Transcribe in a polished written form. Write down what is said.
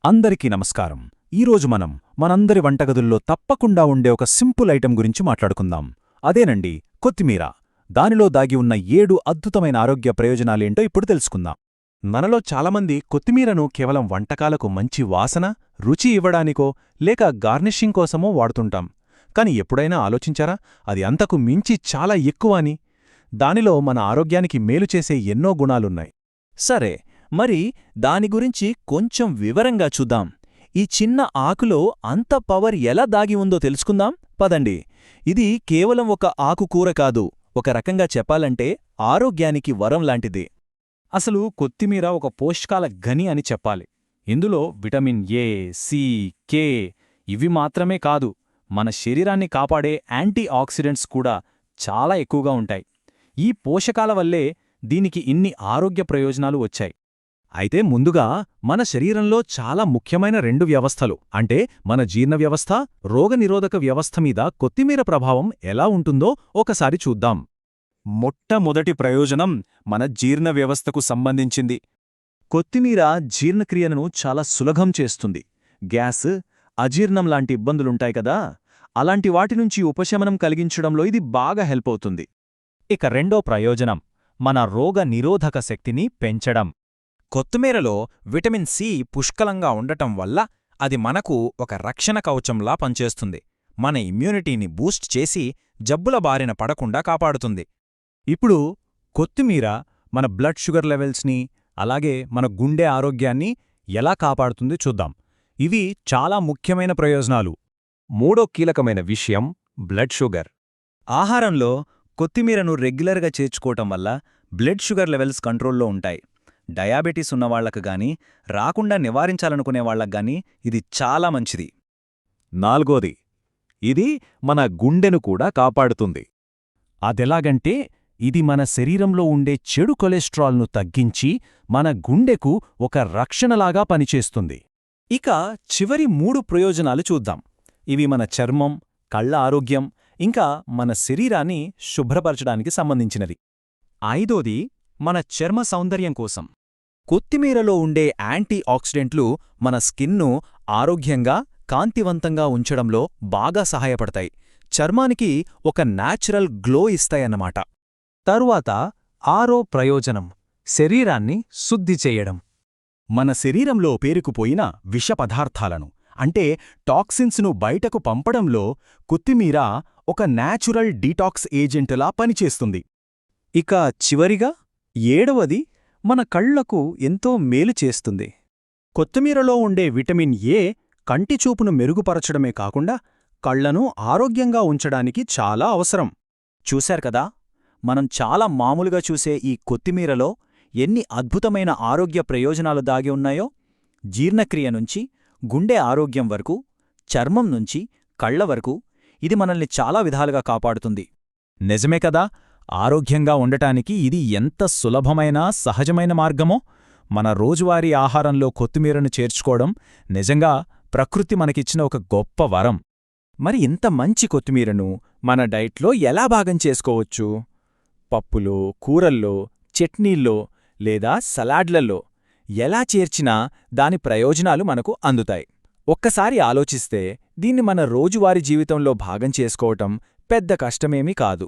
అందరికీ నమస్కారం. ఈరోజు మనందరి వంటగదుల్లో తప్పకుండా ఉండే ఒక సింపుల్ ఐటెం గురించి మాట్లాడుకుందాం. అదేనండి కొత్తిమీర. దానిలో దాగి ఉన్న 7 అద్భుతమైన ఆరోగ్య ప్రయోజనాలేంటో ఇప్పుడు తెలుసుకుందాం. మనలో చాలామంది కొత్తిమీరను కేవలం వంటకాలకు మంచి వాసన, రుచి ఇవ్వడానికో లేక గార్నిషింగ్ కోసమో వాడుతుంటాం. కాని ఎప్పుడైనా ఆలోచించారా, అది అంతకు మించి చాలా ఎక్కువ అని? దానిలో మన ఆరోగ్యానికి మేలు చేసే ఎన్నో గుణాలున్నాయి. సరే, మరి దాని గురించి కొంచెం వివరంగా చూద్దాం. ఈ చిన్న ఆకులో అంత పవర్ ఎలా దాగి ఉందో తెలుసుకుందాం పదండి. ఇది కేవలం ఒక ఆకుకూర కాదు, ఒక రకంగా చెప్పాలంటే ఆరోగ్యానికి వరం లాంటిది. అసలు కొత్తిమీర ఒక పోషకాల గని అని చెప్పాలి. ఇందులో విటమిన్ ఏ, సి, కే ఇవి మాత్రమే కాదు, మన శరీరాన్ని కాపాడే యాంటీ ఆక్సిడెంట్స్ కూడా చాలా ఎక్కువగా ఉంటాయి. ఈ పోషకాల వల్లే దీనికి ఇన్ని ఆరోగ్య ప్రయోజనాలు వచ్చాయి. అయితే ముందుగా మన శరీరంలో చాలా ముఖ్యమైన 2 వ్యవస్థలు, అంటే మన జీర్ణ వ్యవస్థ, రోగనిరోధక వ్యవస్థ మీద కొత్తిమీర ప్రభావం ఎలా ఉంటుందో ఒకసారి చూద్దాం. మొట్టమొదటి ప్రయోజనం మన జీర్ణ వ్యవస్థకు సంబంధించింది. కొత్తిమీర జీర్ణక్రియను చాలా సులభం చేస్తుంది. గ్యాస్, అజీర్ణం లాంటి ఇబ్బందులుంటాయి కదా, అలాంటి వాటి నుంచి ఉపశమనం కలిగించడంలో ఇది బాగా హెల్ప్ అవుతుంది. ఇక రెండో ప్రయోజనం మన రోగ నిరోధక శక్తిని పెంచడం. కొత్తిమీరలో విటమిన్ సి పుష్కలంగా ఉండటం వల్ల అది మనకు ఒక రక్షణ కవచంలా పనిచేస్తుంది. మన ఇమ్యూనిటీని బూస్ట్ చేసి జబ్బుల బారిన పడకుండా కాపాడుతుంది. ఇప్పుడు కొత్తిమీర మన బ్లడ్ షుగర్ లెవెల్స్ని, అలాగే మన గుండె ఆరోగ్యాన్ని ఎలా కాపాడుతుంది చూద్దాం. ఇవి చాలా ముఖ్యమైన ప్రయోజనాలు. మూడో కీలకమైన విషయం బ్లడ్ షుగర్. ఆహారంలో కొత్తిమీరను రెగ్యులర్గా చేర్చుకోవటం వల్ల బ్లడ్ షుగర్ లెవెల్స్ కంట్రోల్లో ఉంటాయి. డయాబెటీస్ ఉన్నవాళ్లకు గాని, రాకుండా నివారించాలనుకునే వాళ్లకుగాని ఇది చాలా మంచిది. నాలుగోది, ఇది మన గుండెను కూడా కాపాడుతుంది. అదెలాగంటే ఇది మన శరీరంలో ఉండే చెడు కొలెస్ట్రాల్ను తగ్గించి మన గుండెకు ఒక రక్షణలాగా పనిచేస్తుంది. ఇక చివరి 3 ప్రయోజనాలు చూద్దాం. ఇవి మన చర్మం, కళ్ల ఆరోగ్యం, ఇంకా మన శరీరాన్ని శుభ్రపరచడానికి సంబంధించినవి. ఐదోది మన చర్మ సౌందర్యం కోసం. కొత్తిమీరలో ఉండే యాంటీ ఆక్సిడెంట్లు మన స్కిన్ను ఆరోగ్యంగా, కాంతివంతంగా ఉంచడంలో బాగా సహాయపడతాయి. చర్మానికి ఒక న్యాచురల్ గ్లో ఇస్తాయన్నమాట. తరువాత ఆరో ప్రయోజనం శరీరాన్ని శుద్ధి చేయడం. మన శరీరంలో పేరుకుపోయిన విష పదార్థాలను, అంటే టాక్సిన్స్ను బయటకు పంపడంలో కొత్తిమీర ఒక న్యాచురల్ డీటాక్స్ ఏజెంట్లా పనిచేస్తుంది. ఇక చివరిగా 7వది మన కళ్లకు ఎంతో మేలు చేస్తుంది. కొత్తిమీరలో ఉండే విటమిన్ ఏ కంటిచూపును మెరుగుపరచడమే కాకుండా కళ్లను ఆరోగ్యంగా ఉంచడానికి చాలా అవసరం. చూశారు కదా, మనం చాలా మామూలుగా చూసే ఈ కొత్తిమీరలో ఎన్ని అద్భుతమైన ఆరోగ్య ప్రయోజనాలు దాగి ఉన్నాయో. జీర్ణక్రియ నుంచి గుండె ఆరోగ్యం వరకు, చర్మం నుంచి కళ్ల వరకు ఇది మనల్ని చాలా విధాలుగా కాపాడుతుంది. నిజమే కదా, ఆరోగ్యంగా ఉండటానికి ఇది ఎంత సులభమైన, సహజమైన మార్గమో. మన రోజువారీ ఆహారంలో కొత్తిమీరను చేర్చుకోవడం నిజంగా ప్రకృతి మనకిచ్చిన ఒక గొప్ప వరం. మరి ఇంత మంచి కొత్తిమీరను మన డైట్లో ఎలా భాగం చేసుకోవచ్చు? పప్పులో, కూరల్లో, చట్నీల్లో లేదా సలాడ్లలో ఎలా చేర్చినా దాని ప్రయోజనాలు మనకు అందుతాయి. ఒక్కసారి ఆలోచిస్తే దీన్ని మన రోజువారీ జీవితంలో భాగం చేసుకోవటం పెద్ద కష్టమేమీ కాదు.